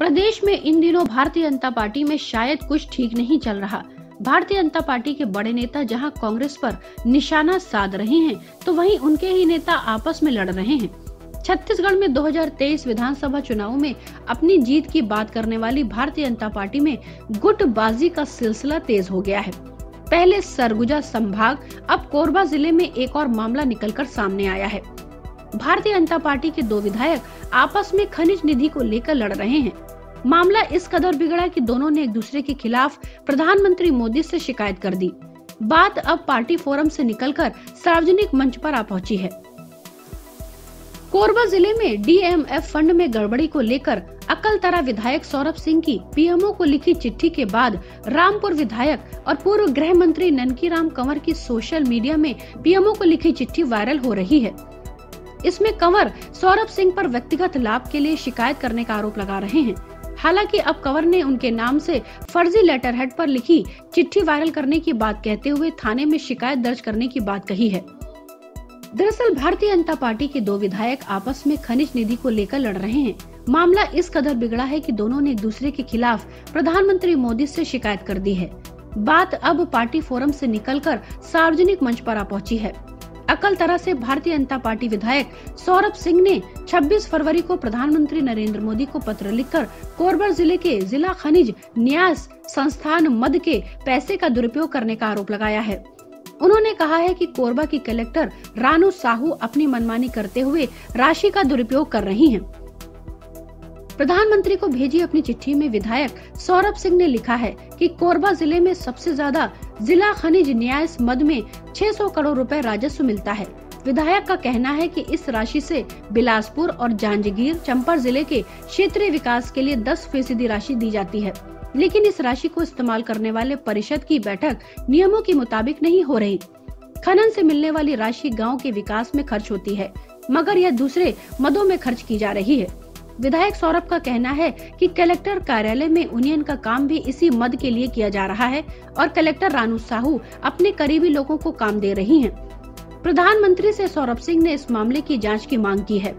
प्रदेश में इन दिनों भारतीय जनता पार्टी में शायद कुछ ठीक नहीं चल रहा। भारतीय जनता पार्टी के बड़े नेता जहां कांग्रेस पर निशाना साध रहे हैं, तो वहीं उनके ही नेता आपस में लड़ रहे हैं। छत्तीसगढ़ में 2023 विधानसभा चुनाव में अपनी जीत की बात करने वाली भारतीय जनता पार्टी में गुटबाजी का सिलसिला तेज हो गया है। पहले सरगुजा संभाग, अब कोरबा जिले में एक और मामला निकलकर सामने आया है। भारतीय जनता पार्टी के दो विधायक आपस में खनिज निधि को लेकर लड़ रहे हैं। मामला इस कदर बिगड़ा कि दोनों ने एक दूसरे के खिलाफ प्रधानमंत्री मोदी से शिकायत कर दी। बात अब पार्टी फोरम से निकलकर सार्वजनिक मंच पर आ पहुंची है। कोरबा जिले में डीएमएफ फंड में गड़बड़ी को लेकर अकलतरा विधायक सौरभ सिंह की पीएमओ को लिखी चिट्ठी के बाद रामपुर विधायक और पूर्व गृह मंत्री ननकीराम कंवर की सोशल मीडिया में पीएमओ को लिखी चिट्ठी वायरल हो रही है। इसमें कंवर सौरभ सिंह पर व्यक्तिगत लाभ के लिए शिकायत करने का आरोप लगा रहे हैं। हालांकि अब कंवर ने उनके नाम से फर्जी लेटर हेड पर लिखी चिट्ठी वायरल करने की बात कहते हुए थाने में शिकायत दर्ज करने की बात कही है। दरअसल भारतीय जनता पार्टी के दो विधायक आपस में खनिज निधि को लेकर लड़ रहे हैं। मामला इस कदर बिगड़ा है कि दोनों ने एक दूसरे के खिलाफ प्रधानमंत्री मोदी से शिकायत कर दी है। बात अब पार्टी फोरम से निकलकर सार्वजनिक मंच पर आ पहुंची है। अकलतरा से भारतीय जनता पार्टी विधायक सौरभ सिंह ने 26 फरवरी को प्रधानमंत्री नरेंद्र मोदी को पत्र लिखकर कोरबा जिले के जिला खनिज न्यास संस्थान मद के पैसे का दुरुपयोग करने का आरोप लगाया है। उन्होंने कहा है कि कोरबा की कलेक्टर रानू साहू अपनी मनमानी करते हुए राशि का दुरुपयोग कर रही हैं। प्रधानमंत्री को भेजी अपनी चिट्ठी में विधायक सौरभ सिंह ने लिखा है कि कोरबा जिले में सबसे ज्यादा जिला खनिज न्यास मद में 600 करोड़ रुपए राजस्व मिलता है। विधायक का कहना है कि इस राशि से बिलासपुर और जांजगीर चंपा जिले के क्षेत्रीय विकास के लिए 10% राशि दी जाती है, लेकिन इस राशि को इस्तेमाल करने वाले परिषद की बैठक नियमों के मुताबिक नहीं हो रही। खनन से मिलने वाली राशि गाँव के विकास में खर्च होती है, मगर यह दूसरे मदों में खर्च की जा रही है। विधायक सौरभ का कहना है कि कलेक्टर कार्यालय में यूनियन का काम भी इसी मद के लिए किया जा रहा है और कलेक्टर रानू साहू अपने करीबी लोगों को काम दे रही हैं। प्रधानमंत्री से सौरभ सिंह ने इस मामले की जांच की मांग की है।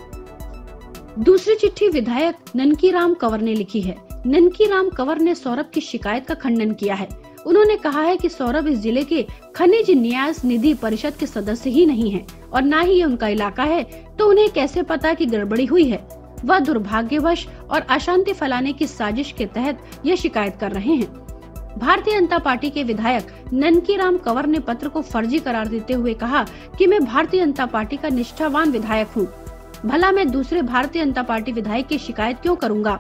दूसरी चिट्ठी विधायक ननकीराम कंवर ने लिखी है। ननकीराम कंवर ने सौरभ की शिकायत का खंडन किया है। उन्होंने कहा है कि सौरभ इस जिले के खनिज न्यास निधि परिषद के सदस्य ही नहीं है और न ही ये उनका इलाका है, तो उन्हें कैसे पता कि गड़बड़ी हुई है। वह दुर्भाग्यवश और अशांति फैलाने की साजिश के तहत यह शिकायत कर रहे हैं। भारतीय जनता पार्टी के विधायक ननकीराम कंवर ने पत्र को फर्जी करार देते हुए कहा कि मैं भारतीय जनता पार्टी का निष्ठावान विधायक हूं, भला मैं दूसरे भारतीय जनता पार्टी विधायक की शिकायत क्यों करूंगा।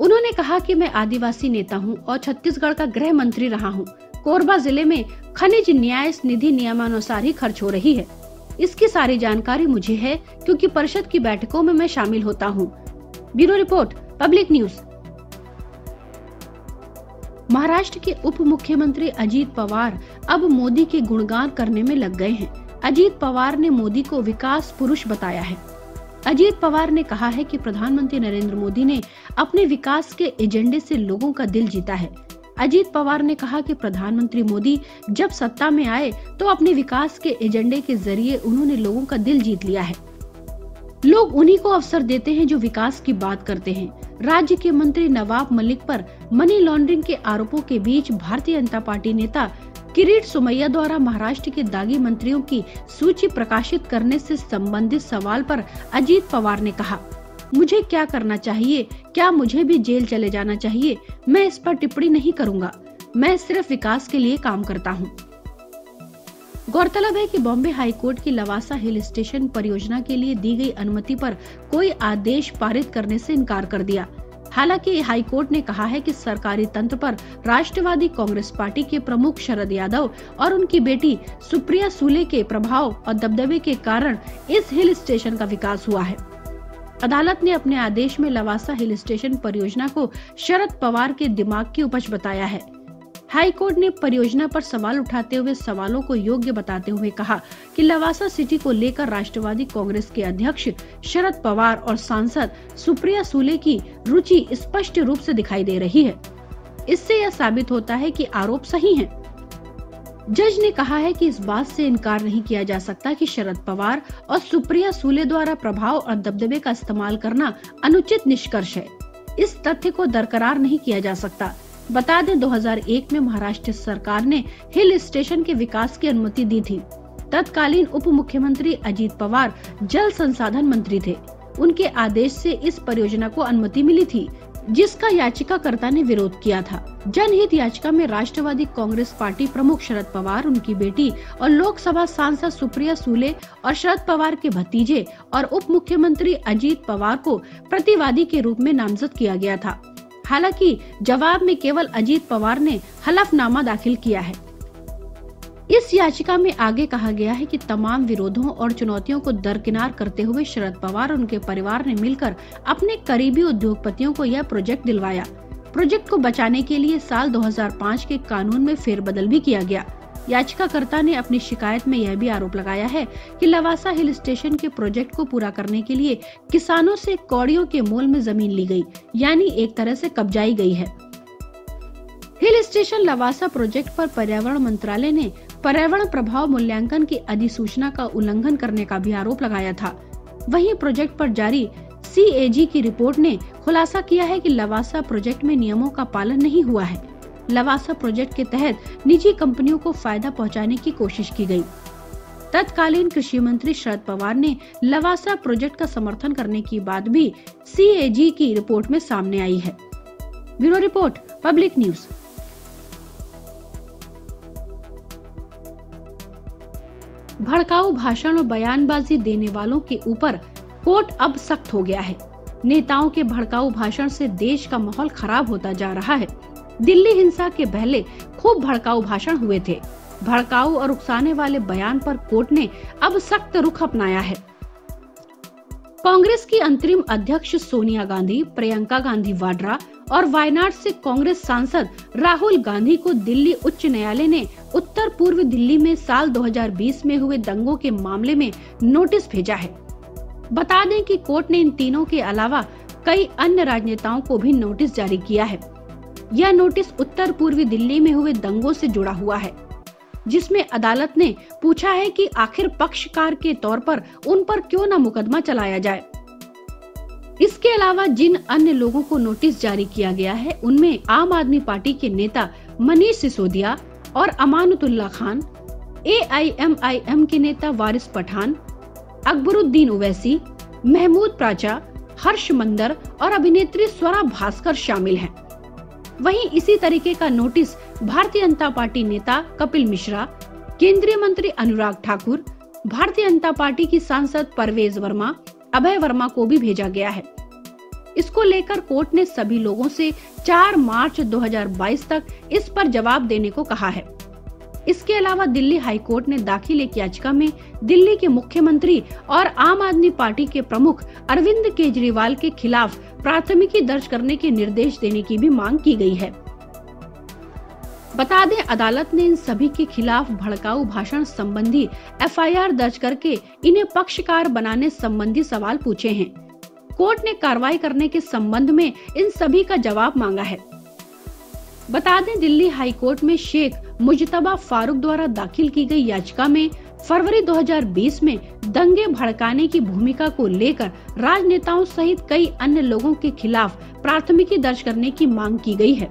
उन्होंने कहा कि मैं आदिवासी नेता हूं और छत्तीसगढ़ का गृह मंत्री रहा हूं। कोरबा जिले में खनिज न्यास निधि नियमानुसार ही खर्च हो रही है। इसकी सारी जानकारी मुझे है क्योंकि परिषद की बैठकों में मैं शामिल होता हूं। Bureau report, public news. Maharashtra के उप मुख्यमंत्री अजीत पवार अब मोदी के गुणगान करने में लग गए हैं। अजीत पवार ने मोदी को विकास पुरुष बताया है। अजीत पवार ने कहा है कि प्रधानमंत्री नरेंद्र मोदी ने अपने विकास के एजेंडे से लोगों का दिल जीता है। अजीत पवार ने कहा कि प्रधानमंत्री मोदी जब सत्ता में आए तो अपने विकास के एजेंडे के जरिए उन्होंने लोगों का दिल जीत लिया है। लोग उन्हीं को अवसर देते हैं जो विकास की बात करते हैं। राज्य के मंत्री नवाब मलिक पर मनी लॉन्ड्रिंग के आरोपों के बीच भारतीय जनता पार्टी नेता किरीट सोमैया द्वारा महाराष्ट्र के दागी मंत्रियों की सूची प्रकाशित करने से संबंधित सवाल पर अजीत पवार ने कहा, मुझे क्या करना चाहिए, क्या मुझे भी जेल चले जाना चाहिए, मैं इस पर टिप्पणी नहीं करूंगा। मैं सिर्फ विकास के लिए काम करता हूं। गौरतलब है कि बॉम्बे हाईकोर्ट की लवासा हिल स्टेशन परियोजना के लिए दी गई अनुमति पर कोई आदेश पारित करने से इनकार कर दिया। हालांकि हाईकोर्ट ने कहा है कि सरकारी तंत्र पर राष्ट्रवादी कांग्रेस पार्टी के प्रमुख शरद यादव और उनकी बेटी सुप्रिया सुले के प्रभाव और दबदबे के कारण इस हिल स्टेशन का विकास हुआ है। अदालत ने अपने आदेश में लवासा हिल स्टेशन परियोजना को शरद पवार के दिमाग की उपज बताया है। हाईकोर्ट ने परियोजना पर सवाल उठाते हुए सवालों को योग्य बताते हुए कहा कि लवासा सिटी को लेकर राष्ट्रवादी कांग्रेस के अध्यक्ष शरद पवार और सांसद सुप्रिया सुले की रुचि स्पष्ट रूप से दिखाई दे रही है। इससे यह साबित होता है कि आरोप सही हैं। जज ने कहा है कि इस बात से इनकार नहीं किया जा सकता कि शरद पवार और सुप्रिया सुले द्वारा प्रभाव और दबदबे का इस्तेमाल करना अनुचित निष्कर्ष है। इस तथ्य को दरकिनार नहीं किया जा सकता। बता दें 2001 में महाराष्ट्र सरकार ने हिल स्टेशन के विकास की अनुमति दी थी। तत्कालीन उप मुख्यमंत्री अजीत पवार जल संसाधन मंत्री थे। उनके आदेश से इस परियोजना को अनुमति मिली थी, जिसका याचिकाकर्ता ने विरोध किया था। जनहित याचिका में राष्ट्रवादी कांग्रेस पार्टी प्रमुख शरद पवार, उनकी बेटी और लोकसभा सांसद सुप्रिया सुले और शरद पवार के भतीजे और उप मुख्यमंत्री अजीत पवार को प्रतिवादी के रूप में नामजद किया गया था। हालांकि जवाब में केवल अजीत पवार ने हलफनामा दाखिल किया है। इस याचिका में आगे कहा गया है कि तमाम विरोधों और चुनौतियों को दरकिनार करते हुए शरद पवार और उनके परिवार ने मिलकर अपने करीबी उद्योगपतियों को यह प्रोजेक्ट दिलवाया। प्रोजेक्ट को बचाने के लिए साल 2005 के कानून में फेरबदल भी किया गया। याचिकाकर्ता ने अपनी शिकायत में यह भी आरोप लगाया है कि लवासा हिल स्टेशन के प्रोजेक्ट को पूरा करने के लिए किसानों से कौड़ियों के मोल में जमीन ली गई, यानी एक तरह से कब्जाई गई है। हिल स्टेशन लवासा प्रोजेक्ट पर पर्यावरण मंत्रालय ने पर्यावरण प्रभाव मूल्यांकन की अधिसूचना का उल्लंघन करने का भी आरोप लगाया था। वहीं प्रोजेक्ट पर जारी CAG की रिपोर्ट ने खुलासा किया है कि लवासा प्रोजेक्ट में नियमों का पालन नहीं हुआ है। लवासा प्रोजेक्ट के तहत निजी कंपनियों को फायदा पहुंचाने की कोशिश की गई। तत्कालीन कृषि मंत्री शरद पवार ने लवासा प्रोजेक्ट का समर्थन करने की बात भी CAG की रिपोर्ट में सामने आई है। Bureau report, public news. भड़काऊ भाषण और बयानबाजी देने वालों के ऊपर कोर्ट अब सख्त हो गया है। नेताओं के भड़काऊ भाषण से देश का माहौल खराब होता जा रहा है। दिल्ली हिंसा के पहले खूब भड़काऊ भाषण हुए थे। भड़काऊ और उकसाने वाले बयान पर कोर्ट ने अब सख्त रुख अपनाया है। कांग्रेस की अंतरिम अध्यक्ष सोनिया गांधी, प्रियंका गांधी वाड्रा और वायनाड से कांग्रेस सांसद राहुल गांधी को दिल्ली उच्च न्यायालय ने उत्तर पूर्व दिल्ली में साल 2020 में हुए दंगों के मामले में नोटिस भेजा है। बता दें कि कोर्ट ने इन तीनों के अलावा कई अन्य राजनेताओं को भी नोटिस जारी किया है। यह नोटिस उत्तर पूर्वी दिल्ली में हुए दंगों से जुड़ा हुआ है, जिसमें अदालत ने पूछा है कि आखिर पक्षकार के तौर पर उन पर क्यों न मुकदमा चलाया जाए। इसके अलावा जिन अन्य लोगों को नोटिस जारी किया गया है, उनमें आम आदमी पार्टी के नेता मनीष सिसोदिया और अमानुतुल्लाह खान, AIMIM के नेता वारिस पठान, अकबरुद्दीन ओवैसी, महमूद प्राचा, हर्ष मंदर और अभिनेत्री स्वरा भास्कर शामिल हैं। वहीं इसी तरीके का नोटिस भारतीय जनता पार्टी नेता कपिल मिश्रा, केंद्रीय मंत्री अनुराग ठाकुर, भारतीय जनता पार्टी की सांसद परवेज वर्मा, अभय वर्मा को भी भेजा गया है। इसको लेकर कोर्ट ने सभी लोगों से 4 मार्च 2022 तक इस पर जवाब देने को कहा है। इसके अलावा दिल्ली हाई कोर्ट ने दाखिल एक याचिका में दिल्ली के मुख्यमंत्री और आम आदमी पार्टी के प्रमुख अरविंद केजरीवाल के खिलाफ प्राथमिकी दर्ज करने के निर्देश देने की भी मांग की गई है। बता दें, अदालत ने इन सभी के खिलाफ भड़काऊ भाषण संबंधी FIR दर्ज करके इन्हें पक्षकार बनाने संबंधी सवाल पूछे हैं। कोर्ट ने कार्रवाई करने के संबंध में इन सभी का जवाब मांगा है। बता दें, दिल्ली हाई कोर्ट में शेख मुजतबा फारूक द्वारा दाखिल की गई याचिका में फरवरी 2020 में दंगे भड़काने की भूमिका को लेकर राजनेताओं सहित कई अन्य लोगों के खिलाफ प्राथमिकी दर्ज करने की मांग की गई है।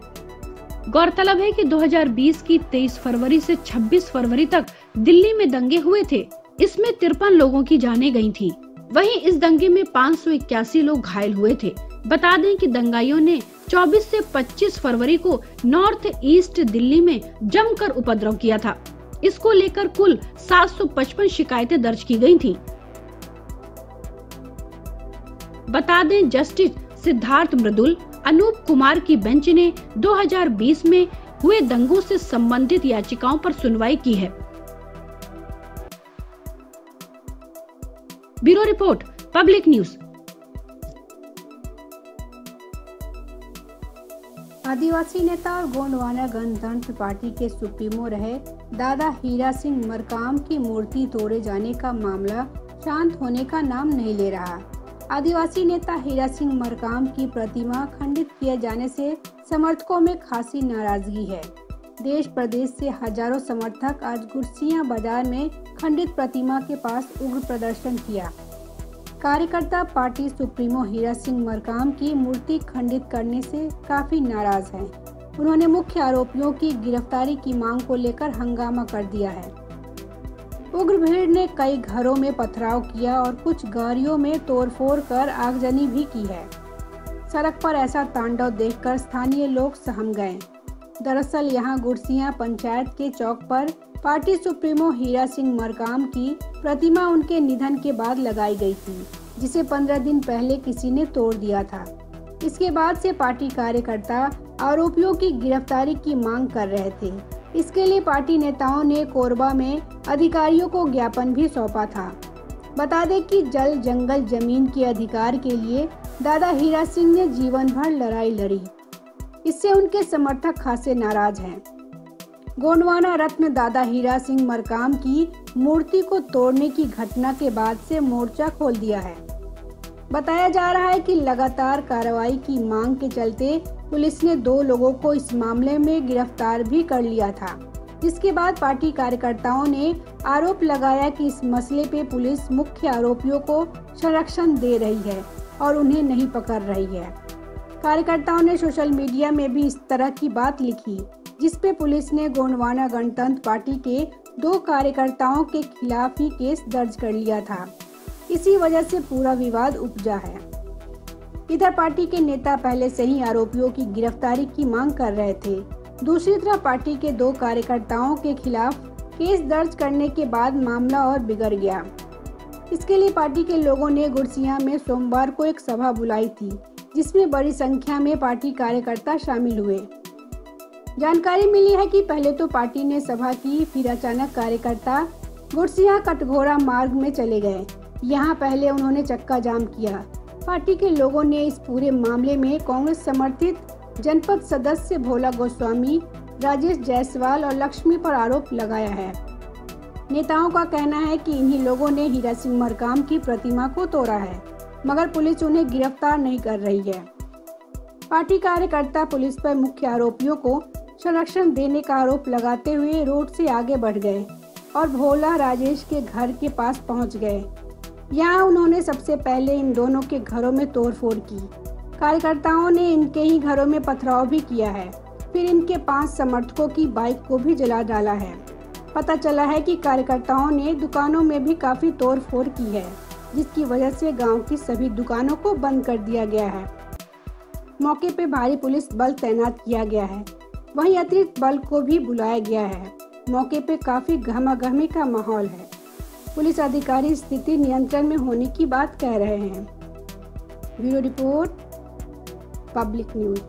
गौरतलब है कि 2020 की 23 फरवरी से 26 फरवरी तक दिल्ली में दंगे हुए थे। इसमें 53 लोगों की जानें गई थी। वहीं इस दंगे में 581 लोग घायल हुए थे। बता दें कि दंगाइयों ने 24 से 25 फरवरी को नॉर्थ ईस्ट दिल्ली में जमकर उपद्रव किया था। इसको लेकर कुल 755 शिकायतें दर्ज की गई थीं। बता दें, जस्टिस सिद्धार्थ मृदुल, अनूप कुमार की बेंच ने 2020 में हुए दंगों से संबंधित याचिकाओं पर सुनवाई की है। Bureau report, public news. आदिवासी नेता और गोंडवाना गणतंत्र पार्टी के सुप्रीमो रहे दादा हीरा सिंह मरकाम की मूर्ति तोड़े जाने का मामला शांत होने का नाम नहीं ले रहा। आदिवासी नेता हीरा सिंह मरकाम की प्रतिमा खंडित किए जाने से समर्थकों में खासी नाराजगी है। देश प्रदेश से हजारों समर्थक आज गुरसिया बाजार में खंडित प्रतिमा के पास उग्र प्रदर्शन किया। कार्यकर्ता पार्टी सुप्रीमो हीरा सिंह मरकाम की मूर्ति खंडित करने से काफी नाराज हैं। उन्होंने मुख्य आरोपियों की गिरफ्तारी की मांग को लेकर हंगामा कर दिया है। उग्र भीड़ ने कई घरों में पथराव किया और कुछ गाड़ियों में तोड़फोड़ कर आगजनी भी की है। सड़क पर ऐसा तांडव देखकर स्थानीय लोग सहम गए। दरअसल यहां गुड़सिया पंचायत के चौक पर पार्टी सुप्रीमो हीरा सिंह मरकाम की प्रतिमा उनके निधन के बाद लगाई गई थी, जिसे 15 दिन पहले किसी ने तोड़ दिया था। इसके बाद से पार्टी कार्यकर्ता आरोपियों की गिरफ्तारी की मांग कर रहे थे। इसके लिए पार्टी नेताओं ने कोरबा में अधिकारियों को ज्ञापन भी सौंपा था। बता दें कि जल जंगल जमीन के अधिकार के लिए दादा हीरा सिंह ने जीवन भर लड़ाई लड़ी। इससे उनके समर्थक खासे नाराज हैं। गोंडवाना रत्न दादा हीरा सिंह मरकाम की मूर्ति को तोड़ने की घटना के बाद से मोर्चा खोल दिया है। बताया जा रहा है कि लगातार कार्रवाई की मांग के चलते पुलिस ने 2 लोगों को इस मामले में गिरफ्तार भी कर लिया था, जिसके बाद पार्टी कार्यकर्ताओं ने आरोप लगाया कि इस मसले पे पुलिस मुख्य आरोपियों को संरक्षण दे रही है और उन्हें नहीं पकड़ रही है। कार्यकर्ताओं ने सोशल मीडिया में भी इस तरह की बात लिखी, जिसपे पुलिस ने गोंडवाना गणतंत्र पार्टी के 2 कार्यकर्ताओं के खिलाफ ही केस दर्ज कर लिया था। इसी वजह से पूरा विवाद उपजा है। इधर पार्टी के नेता पहले से ही आरोपियों की गिरफ्तारी की मांग कर रहे थे। दूसरी तरफ पार्टी के 2 कार्यकर्ताओं के खिलाफ केस दर्ज करने के बाद मामला और बिगड़ गया। इसके लिए पार्टी के लोगों ने गुड़सिया में सोमवार को एक सभा बुलाई थी, जिसमें बड़ी संख्या में पार्टी कार्यकर्ता शामिल हुए। जानकारी मिली है कि पहले तो पार्टी ने सभा की, फिर अचानक कार्यकर्ता गुड़सिया कटघोरा मार्ग में चले गए। यहाँ पहले उन्होंने चक्का जाम किया। पार्टी के लोगों ने इस पूरे मामले में कांग्रेस समर्थित जनपद सदस्य भोला गोस्वामी, राजेश जायसवाल और लक्ष्मी पर आरोप लगाया है। नेताओं का कहना है कि इन्हीं लोगों ने हीरा सिंह मरकाम की प्रतिमा को तोड़ा है, मगर पुलिस उन्हें गिरफ्तार नहीं कर रही है। पार्टी कार्यकर्ता पुलिस पर मुख्य आरोपियों को संरक्षण देने का आरोप लगाते हुए रोड से आगे बढ़ गए और भोला राजेश के घर के पास पहुंच गए। यहाँ उन्होंने सबसे पहले इन दोनों के घरों में तोड़फोड़ की। कार्यकर्ताओं ने इनके ही घरों में पथराव भी किया है। फिर इनके 5 समर्थकों की बाइक को भी जला डाला है। पता चला है कि कार्यकर्ताओं ने दुकानों में भी काफी तोड़फोड़ की है, जिसकी वजह से गांव की सभी दुकानों को बंद कर दिया गया है। मौके पे भारी पुलिस बल तैनात किया गया है। वहीं अतिरिक्त बल को भी बुलाया गया है। मौके पे काफी गहमागहमी का माहौल है। पुलिस अधिकारी स्थिति नियंत्रण में होने की बात कह रहे हैं। Bureau report, public news.